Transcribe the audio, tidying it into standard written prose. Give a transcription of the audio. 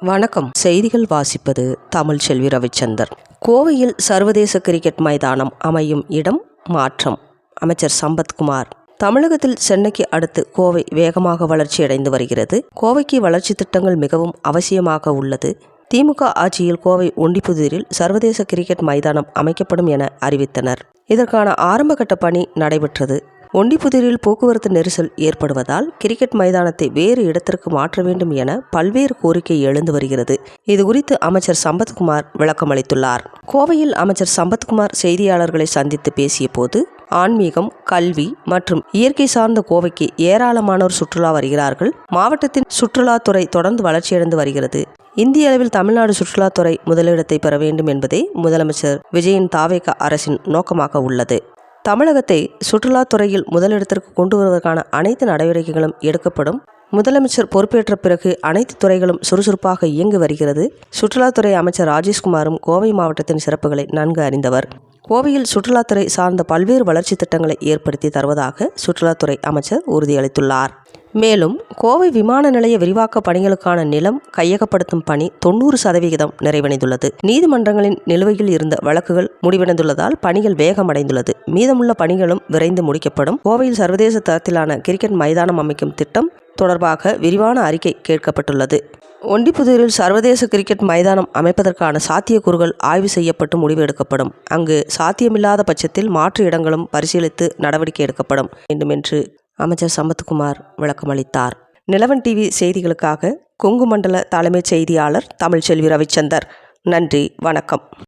வணக்கம். செய்திகள் வாசிப்பது தமிழ்ச்செல்வி ரவிச்சந்தர். கோவையில் சர்வதேச கிரிக்கெட் மைதானம் அமையும் இடம் மாற்றம். அமைச்சர் சம்பத்குமார். தமிழகத்தில் சென்னைக்கு அடுத்து கோவை வேகமாக வளர்ச்சியடைந்து வருகிறது. கோவைக்கு வளர்ச்சி திட்டங்கள் மிகவும் அவசியமாக உள்ளது. திமுக ஆட்சியில் கோவை ஒண்டிப்புதூரில் சர்வதேச கிரிக்கெட் மைதானம் அமைக்கப்படும் என அறிவித்தனர். இதற்கான ஆரம்பகட்ட பணி நடைபெற்றது. ஒண்டிப்புதூரில் போக்குவரத்து நெரிசல் ஏற்படுவதால் கிரிக்கெட் மைதானத்தை வேறு இடத்திற்கு மாற்ற வேண்டும் என பல்வேறு கோரிக்கை எழுந்து வருகிறது. இதுகுறித்து அமைச்சர் சம்பத்குமார் விளக்கம் அளித்துள்ளார். கோவையில் அமைச்சர் சம்பத்குமார் செய்தியாளர்களை சந்தித்து பேசிய போது, ஆன்மீகம், கல்வி மற்றும் இயற்கை சார்ந்த கோவைக்கு ஏராளமானோர் சுற்றுலா வருகிறார்கள். மாவட்டத்தின் சுற்றுலாத்துறை தொடர்ந்து வளர்ச்சியடைந்து வருகிறது. இந்திய அளவில் தமிழ்நாடு சுற்றுலாத்துறை முதலிடத்தை பெற வேண்டும் என்பதே முதலமைச்சர் விஜயின் தாவேகா அரசின் நோக்கமாக உள்ளது. தமிழகத்தை சுற்றுலாத்துறையில் முதலிடத்திற்கு கொண்டு வருவதற்கான அனைத்து நடவடிக்கைகளும் எடுக்கப்படும். முதலமைச்சர் பொறுப்பேற்ற பிறகு அனைத்து துறைகளும் சுறுசுறுப்பாக இயங்கி வருகிறது. சுற்றுலாத்துறை அமைச்சர் ராஜேஷ்குமாரும் கோவை மாவட்டத்தின் சிறப்புகளை நன்கு அறிந்தவர். கோவையில் சுற்றுலாத்துறை சார்ந்த பல்வேறு வளர்ச்சி திட்டங்களை ஏற்படுத்தி தருவதாக சுற்றுலாத்துறை அமைச்சர் உறுதியளித்துள்ளார். மேலும் கோவை விமான நிலைய விரிவாக்க பணிகளுக்கான நிலம் கையகப்படுத்தும் பணி 90% நிறைவடைந்துள்ளது. நீதிமன்றங்களின் நிலுவையில் இருந்த வழக்குகள் முடிவடைந்துள்ளதால் பணிகள் வேகமடைந்துள்ளது. மீதமுள்ள பணிகளும் விரைந்து முடிக்கப்படும். கோவையில் சர்வதேச தரத்திலான கிரிக்கெட் மைதானம் அமைக்கும் திட்டம் தொடர்பாக விரிவான அறிக்கை கேட்கப்பட்டுள்ளது. ஒண்டிப்புதூரில் சர்வதேச கிரிக்கெட் மைதானம் அமைப்பதற்கான சாத்தியக்கூறுகள் ஆய்வு செய்யப்பட்டு முடிவு எடுக்கப்படும். அங்கு சாத்தியமில்லாத பட்சத்தில் மாற்று இடங்களும் பரிசீலித்து நடவடிக்கை எடுக்கப்படும் வேண்டும் என்று அமைச்சர் சம்பத்குமார் விளக்கமளித்தார். நிலவன் டிவி செய்திகளுக்காக கொங்கு மண்டல தலைமைச் செய்தியாளர் தமிழ்ச்செல்வி ரவிச்சந்தர். நன்றி, வணக்கம்.